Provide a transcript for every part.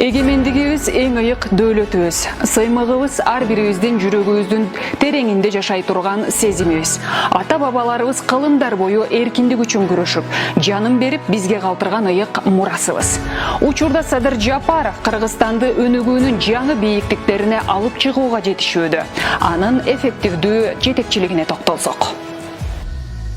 Эгемендигибиз эң ыйык дөөлөтүбүз. Сыймыгыбыз ар бирибиздин жүрөгүбүздүн тереңинде жашай турган сезимибиз. Ата-бабаларыбыз кылымдар бою эркиндик үчүн күрөшүп, жанын берип бизге калтырган ыйык мурасыбыз. Учурда Садыр Жапаров Кыргызстанды өнүгүүнүн жаңы бийиктиктерине алып чыгууга жетишүүдө. Анын эффективдүү жетекчилигине токтолсок.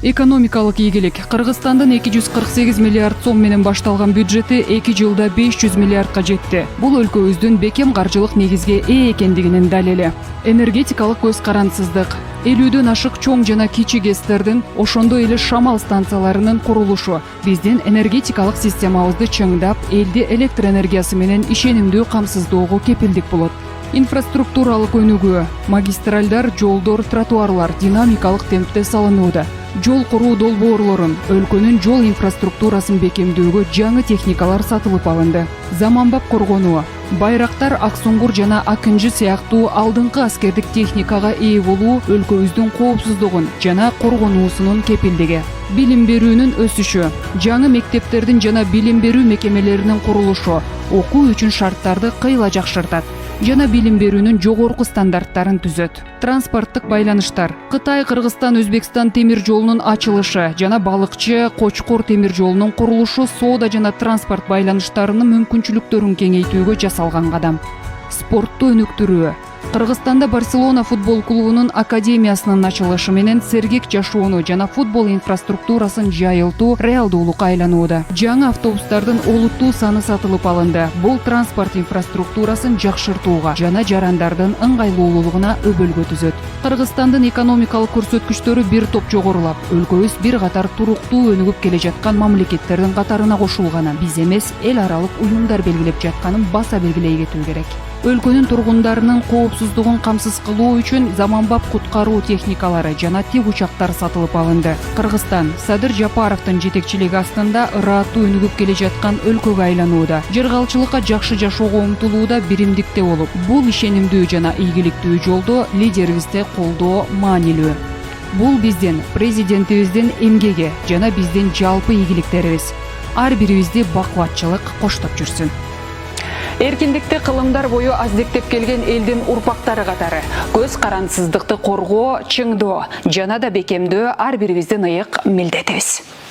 Экономикалык ийгилик. Кыргызстандын 248 миллиард сом менен башталган бюджети 2 жылда 500 миллиардка жетти. Бул өлкөбүздүн бекем каржылык негизге ээ экендигинин далили. Энергетикалык көз карансыздык. 50дөн ашык чоң жана кичи ГЭСтердин, ошондой эле шамал станцияларынын курулушу биздин энергетикалык системабызды чыңдап, элди электр энергиясы менен ишенимдүү камсыздоого кепилдик болот. Инфраструктуралык өнүгүү. Магистралдар, жолдор, тротуарлар динамикалык темпте салынууда. Жол куруу долбоорлорун, өлкөнүн жол инфраструктурасын бекемдөөгө жаңы техникалар сатылып алынды. Заманбап коргонуу. Байрактар, Аксуңгур жана Акынжы сыяктуу алдыңкы аскердик техникага ээ болуу өлкөбүздүн коопсуздугун жана коргонуусунун кепилдиги. Билим берүүнүн өсүшү. Жаңы мектептердин жана билим берүү мекемелеринин курулушу окуу үчүн шарттарды кыйла жакшыртат жана билим берүүнүн жогорку стандарттарын түзөт. Транспорттук байланыштар. Кытай, Кыргызстан, Өзбекстан темир жолунун ачылышы жана Балыкчы, Кочкор темир жолунун курулушу соода жана транспорт байланыштарынын мүмкүнчүлүктөрүн кеңейтүүгө жасалган кадам. Спортту өнүктүрүү. Кыргызстанда Барселона футбол клубунун академиясынын ачылышы менен сергек жашоону жана футбол инфраструктурасын жайылтуу реалдуулукка айланууда. Жаңы автобустардын олуттуу саны сатылып алынды. Бул транспорт инфраструктурасын жакшыртууга жана жарандардын ыңгайлуулугуна өбөлгө түзөт. Кыргызстандын экономикалык көрсөткүчтөрү бир топ жогорулап, өлкөбүз бир катар туруктуу өнүгүп келе жаткан мамлекеттердин катарына кошулганын, биз эмес эл аралык уюмдар белгилеп жатканын баса белгилей кетүү керек. Өлкөнүн тургундарынын коопсуздугун камсыз кылуу үчүн заманбап куткаруу техникалары жана тик учактар сатылып алынды. Кыргызстан Садыр Жапаровдун жетекчилиги астында ырааттуу өнүгүп келе жаткан өлкөгө айланууда. Жыргалчылыкка жакшы жашоого умтулууда биримдикте болуп, бул ишенимдүү жана ийгиликтүү жолдо лидерибизди колдоо маанилүү. Бул биздин президентибиздин эмгеги жана биздин жалпы ийгиликтерибиз. Ар бирибизди бакубатчылык коштоп жүрсүн. Эркиндикти кылымдар бою аздектеп келген элдин урпактары катары көз карансыздыкты коргоо, чыңдоо жана да бекемдөө ар бирибиздин ыйык милдетибиз.